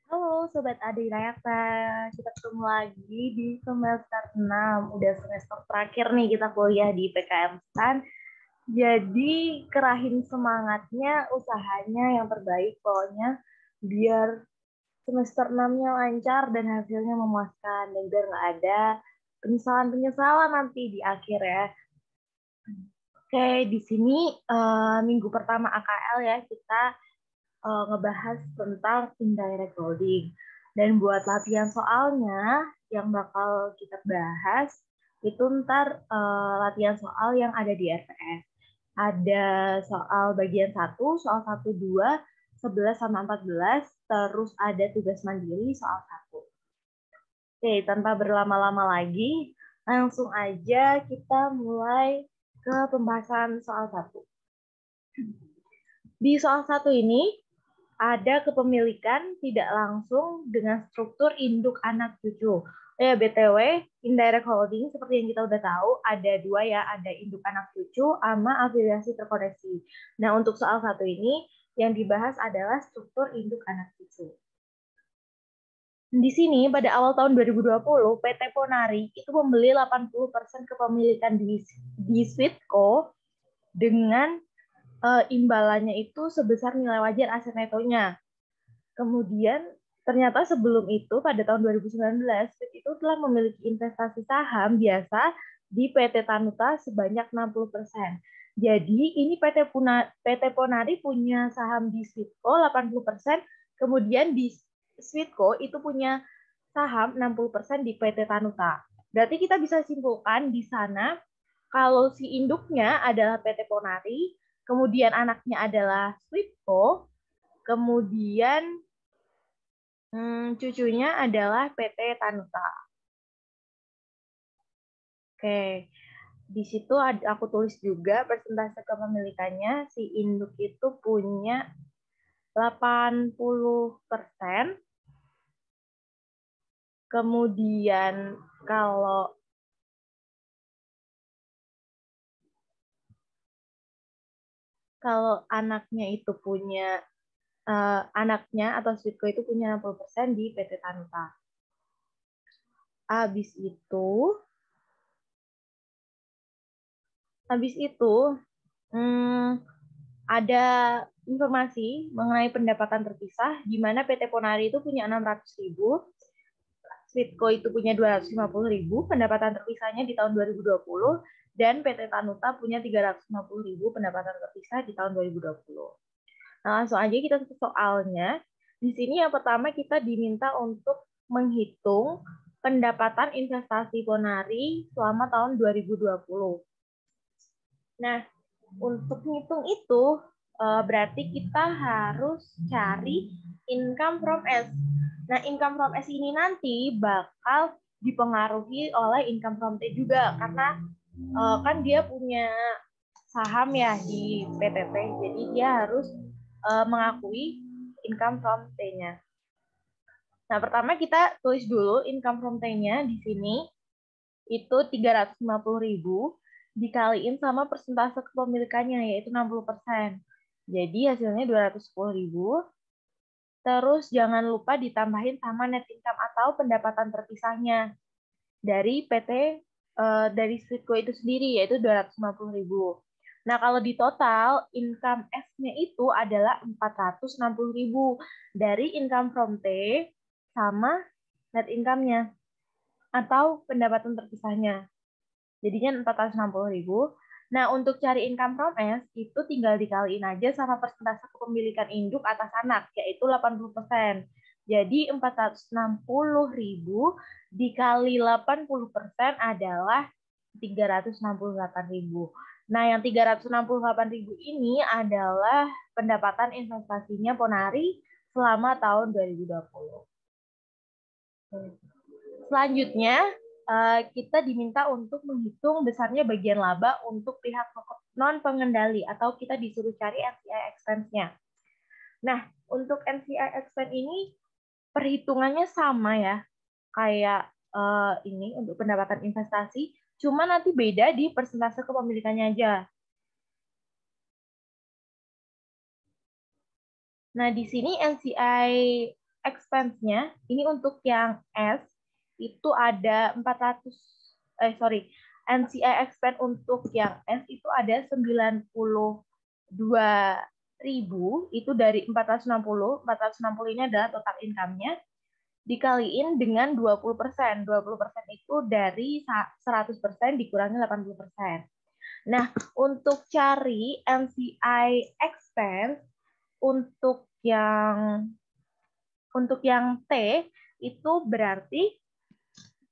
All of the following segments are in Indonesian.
Halo Sobat Adi Rayakta, kita ketemu lagi di semester 6. Udah semester terakhir nih kita kuliah di PKM STAN. Jadi kerahin semangatnya, usahanya yang terbaik pokoknya biar semester 6-nya lancar dan hasilnya memuaskan. Dan biar nggak ada penyesalan-penyesalan nanti di akhir ya. Oke, di sini minggu pertama AKL ya, kita ngebahas tentang indirect loading. Dan buat latihan soalnya yang bakal kita bahas, itu ntar latihan soal yang ada di RPS. Ada soal bagian 1, soal 1, 2, 11 sama 14, terus ada tugas mandiri soal 1. Oke, tanpa berlama-lama lagi, langsung aja kita mulai ke pembahasan soal 1. Di soal 1 ini, ada kepemilikan tidak langsung dengan struktur induk anak cucu. Ya, BTW, indirect holding seperti yang kita udah tahu, ada dua ya, ada induk anak cucu sama afiliasi terkoneksi. Nah, untuk soal 1 ini, yang dibahas adalah struktur induk anak cucu. Di sini, pada awal tahun 2020, PT Ponari itu membeli 80% kepemilikan di Sweetco dengan imbalannya itu sebesar nilai wajar aset netonya. Kemudian ternyata sebelum itu pada tahun 2019 itu telah memiliki investasi saham biasa di PT Tanuta sebanyak 60%. Jadi ini PT Ponari punya saham di Sweetco 80%, kemudian di Sweetco itu punya saham 60% di PT Tanuta. Berarti kita bisa simpulkan di sana kalau si induknya adalah PT Ponari, kemudian anaknya adalah Sweetco, kemudian cucunya adalah PT Tanuta. Oke, di situ aku tulis juga persentase kepemilikannya. Si induk itu punya 80%. Kemudian kalau anaknya itu punya anaknya atau Sweetco itu punya 60% di PT Tanuta. Habis itu ada informasi mengenai pendapatan terpisah, di mana PT Ponari itu punya 600.000, Sweetco itu punya 250.000 pendapatan terpisahnya di tahun 2020, dan PT Tanuta punya 350.000 pendapatan terpisah di tahun 2020. Nah, langsung aja kita ke soalnya. Di sini yang pertama kita diminta untuk menghitung pendapatan investasi Ponari selama tahun 2020. Nah, untuk menghitung itu berarti kita harus cari income from S. Nah, income from S ini nanti bakal dipengaruhi oleh income from T juga, karena kan dia punya saham ya di PTT, jadi dia harus mengakui income from T-nya. Nah, pertama kita tulis dulu income from T-nya di sini itu 350.000 dikaliin sama persentase kepemilikannya yaitu 60%. Jadi hasilnya 210.000. Terus jangan lupa ditambahin sama net income atau pendapatan terpisahnya dari dari Sweetco itu sendiri yaitu 250.000. Nah, kalau di total income S-nya itu adalah 460.000 dari income from T sama net income-nya atau pendapatan terpisahnya. Jadinya 460.000. Nah, untuk cari income from S, itu tinggal dikaliin aja sama persentase kepemilikan induk atas anak, yaitu 80%. Jadi 460.000 dikali 80% adalah 368.000. Nah, yang 368.000 ini adalah pendapatan investasinya Ponari selama tahun 2020. Selanjutnya, kita diminta untuk menghitung besarnya bagian laba untuk pihak non-pengendali atau kita disuruh cari NCI expense-nya. Nah, untuk NCI expense ini perhitungannya sama ya, kayak ini untuk pendapatan investasi, cuma nanti beda di persentase kepemilikannya aja. Nah, di sini NCI expense-nya, ini untuk yang S, itu ada NCI expense untuk yang S itu ada 92.000, itu dari 460 ini adalah total income-nya, dikaliin dengan 20%. 20% itu dari 100% dikurangi 80%. Nah, untuk cari NCI expense untuk yang T itu berarti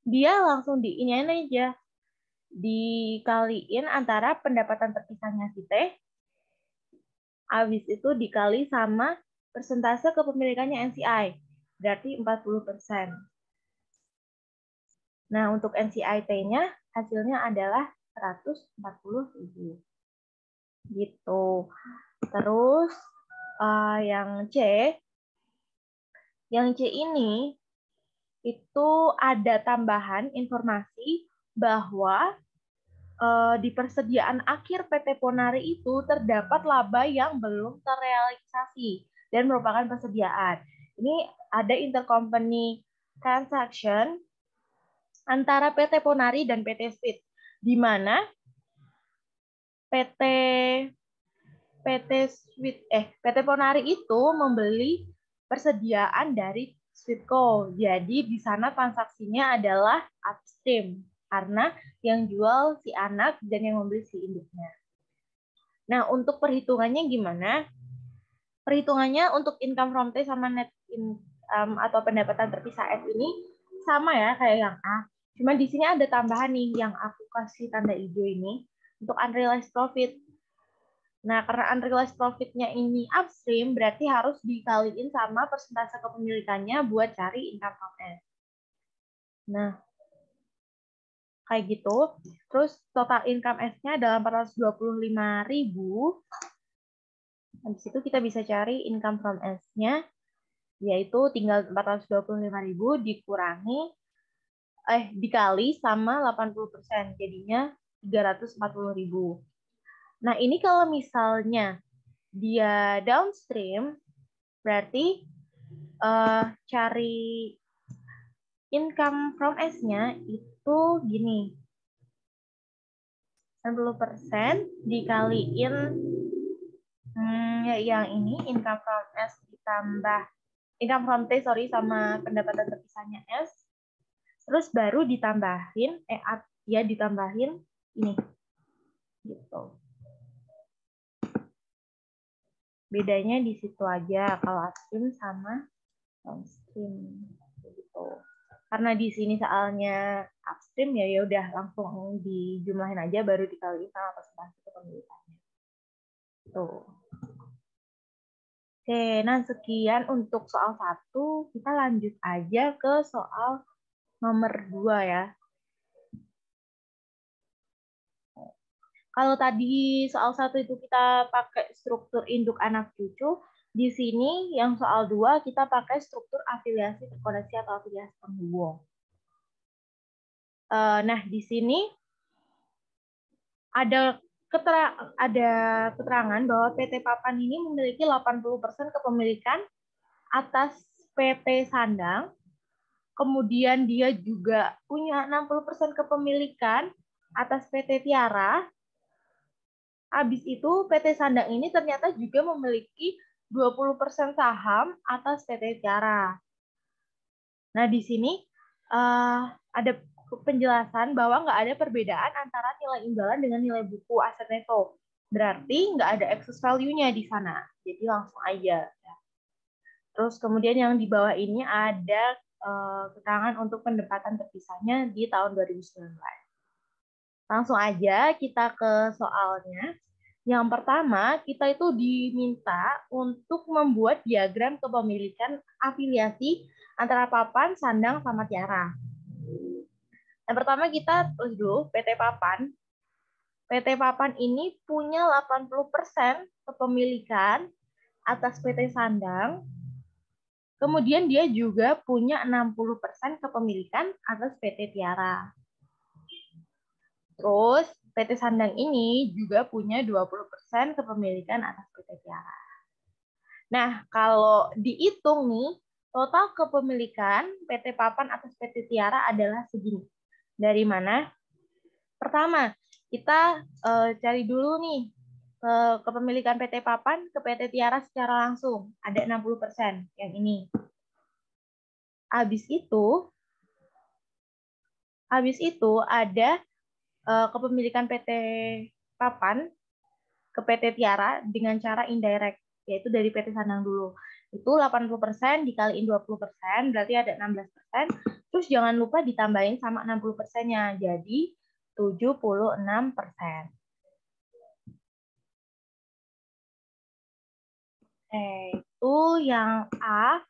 dia langsung diiniin aja, dikaliin antara pendapatan terpisahnya si T, habis itu dikali sama persentase kepemilikannya NCI, berarti 40%. Nah, untuk NCI T-nya hasilnya adalah 140.000. Gitu. Terus yang C ini itu ada tambahan informasi bahwa di persediaan akhir PT Ponari itu terdapat laba yang belum terrealisasi dan merupakan persediaan. Ini ada intercompany transaction antara PT Ponari dan PT Sweet, di mana PT Ponari itu membeli persediaan dari Sweetco. Jadi di sana transaksinya adalah upstream karena yang jual si anak dan yang membeli si induknya. Nah, untuk perhitungannya gimana? Perhitungannya untuk income from T sama net income atau pendapatan terpisah S ini sama ya kayak yang A. Cuma di sini ada tambahan nih yang aku kasih tanda hijau ini untuk unrealized profit. Nah, karena unrealized profit-nya ini upstream, berarti harus dikaliin sama persentase kepemilikannya buat cari income from S. Nah, kayak gitu. Terus total income S-nya adalah 425.000. Habis itu kita bisa cari income from S-nya, yaitu tinggal 425.000 dikali sama 80%, jadinya 340.000. Nah, ini kalau misalnya dia downstream, berarti cari income from S-nya itu gini. 60% dikaliin yang ini income from S ditambah income from T sama pendapatan terpisahnya S. Terus baru ditambahin ditambahin ini. Gitu. Bedanya di situ aja kalau upstream sama downstream gitu. Karena di sini soalnya upstream ya udah langsung dijumlahin aja baru dikali sama persentase kepemilikannya. Tuh. Oke, nah sekian untuk soal 1. Kita lanjut aja ke soal nomor 2 ya. Kalau tadi soal 1 itu kita pakai struktur induk anak cucu, di sini yang soal 2 kita pakai struktur afiliasi terkoneksi atau afiliasi penghubung. Nah, di sini ada keterangan bahwa PT Papan ini memiliki 80% kepemilikan atas PT Sandang, kemudian dia juga punya 60% kepemilikan atas PT Tiara. Habis itu PT Sandang ini ternyata juga memiliki 20% saham atas PT Tiara. Nah, di sini ada penjelasan bahwa nggak ada perbedaan antara nilai imbalan dengan nilai buku aset neto. Berarti nggak ada excess value-nya di sana. Jadi langsung aja. Terus kemudian yang di bawah ini ada keterangan untuk pendapatan terpisahnya di tahun 2019. Langsung aja kita ke soalnya. Yang pertama, kita itu diminta untuk membuat diagram kepemilikan afiliasi antara Papan, Sandang, sama Tiara. Yang pertama kita tulis dulu PT Papan. PT Papan ini punya 80% kepemilikan atas PT Sandang. Kemudian dia juga punya 60% kepemilikan atas PT Tiara. Terus PT Sandang ini juga punya 20% kepemilikan atas PT Tiara. Nah, kalau dihitung nih, Total kepemilikan PT Papan atas PT Tiara adalah segini. Dari mana? Pertama, kita cari dulu nih kepemilikan PT Papan ke PT Tiara secara langsung. Ada 60% yang ini. Habis itu ada kepemilikan PT Papan ke PT Tiara dengan cara indirect, yaitu dari PT Sandang dulu. Itu 80% dikaliin 20%, berarti ada 16%. Terus jangan lupa ditambahin sama 60%-nya, jadi 76%. Itu yang A.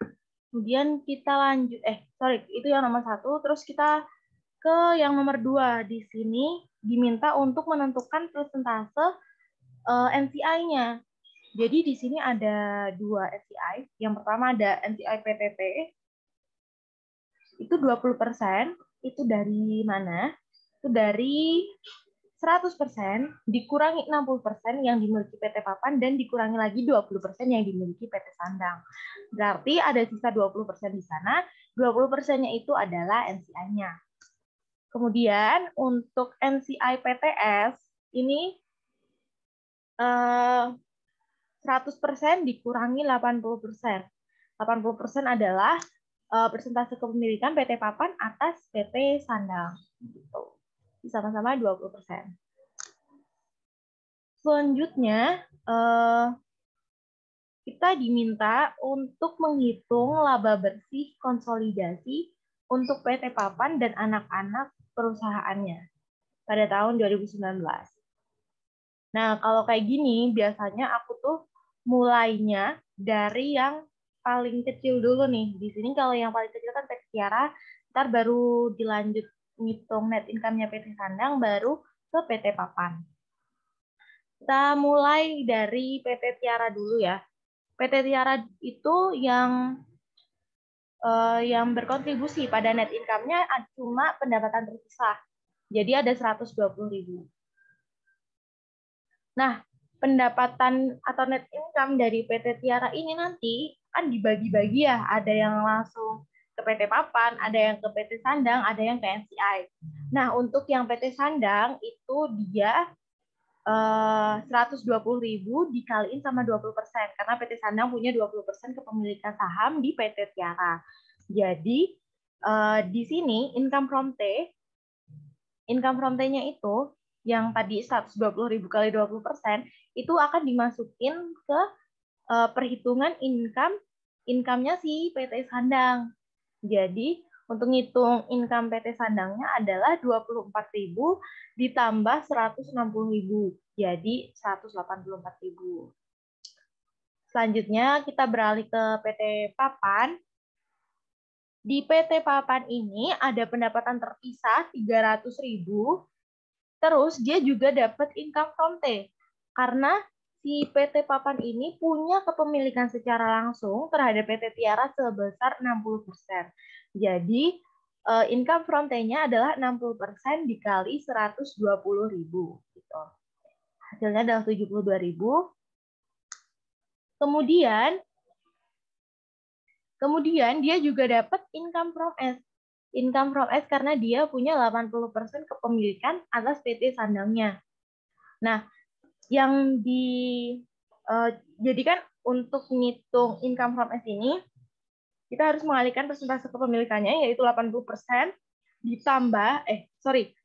Kemudian kita lanjut, itu yang nomor 1. Terus kita ke yang nomor 2. Di sini diminta untuk menentukan persentase NCI-nya. Jadi di sini ada 2 NCI. Yang pertama ada NCI PTT. Itu 20%. Itu dari mana? Itu dari 100% dikurangi 60% yang dimiliki PT Papan dan dikurangi lagi 20% yang dimiliki PT Sandang. Berarti ada sisa 20% di sana. 20%-nya itu adalah NCI-nya. Kemudian untuk NCI PTS ini 100% dikurangi 80%. 80% adalah persentase kepemilikan PT Papan atas PT Sandang. Gitu. Sama-sama 20%. Selanjutnya, kita diminta untuk menghitung laba bersih konsolidasi untuk PT Papan dan anak-anak perusahaannya pada tahun 2019. Nah, kalau kayak gini, biasanya aku tuh mulainya dari yang paling kecil dulu nih. Di sini kalau yang paling kecil kan PT Tiara, ntar baru dilanjut ngitung net income-nya PT Sandang, baru ke PT Papan. Kita mulai dari PT Tiara dulu ya. PT Tiara itu yang berkontribusi pada net income-nya cuma pendapatan terpisah. Jadi ada 120.000. Nah, pendapatan atau net income dari PT Tiara ini nanti kan dibagi-bagi ya. Ada yang langsung ke PT Papan, ada yang ke PT Sandang, ada yang ke NCI. Nah, untuk yang PT Sandang itu dia 120.000 dikaliin sama 20%, karena PT Sandang punya 20% kepemilikan saham di PT Tiara. Jadi di sini income from T-nya itu yang tadi 120.000 kali 20% itu akan dimasukin ke perhitungan income-nya si PT Sandang. Jadi untuk ngitung income PT Sandangnya adalah 24.000 ditambah 160.000. Jadi 184.000. Selanjutnya kita beralih ke PT Papan. Di PT Papan ini ada pendapatan terpisah 300.000. Terus dia juga dapat income from T. Karena si PT Papan ini punya kepemilikan secara langsung terhadap PT Tiara sebesar 60%. Jadi, income from T-nya adalah 60% dikali 120.000. Gitu. Hasilnya adalah 72.000. Kemudian dia juga dapat income from S. Income from S karena dia punya 80% kepemilikan atas PT Sandangnya. Nah, yang jadikan untuk menghitung income from S ini, kita harus mengalihkan persentase kepemilikannya, yaitu 80%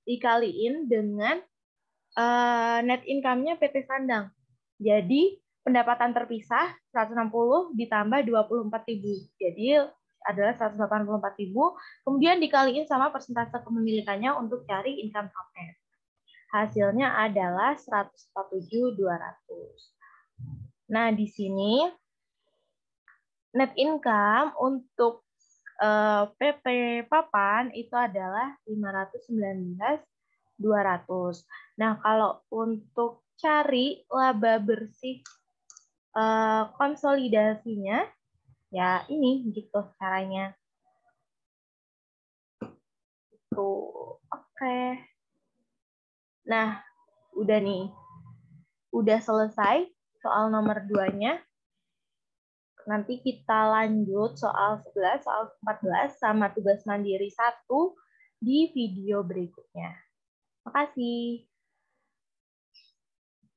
dikaliin dengan net income-nya PT Sandang. Jadi, pendapatan terpisah 160 ditambah 24.000. Jadi, adalah 184.000, kemudian dikaliin sama persentase kepemilikannya untuk cari income from S. Hasilnya adalah 147.200. Nah, di sini net income untuk PT Papan itu adalah 519.200. Nah, kalau untuk cari laba bersih konsolidasinya, ya ini gitu caranya. Tuh, oke. Nah, udah nih. Udah selesai soal nomor 2-nya. Nanti kita lanjut soal 11, soal 14, sama tugas mandiri 1 di video berikutnya. Makasih.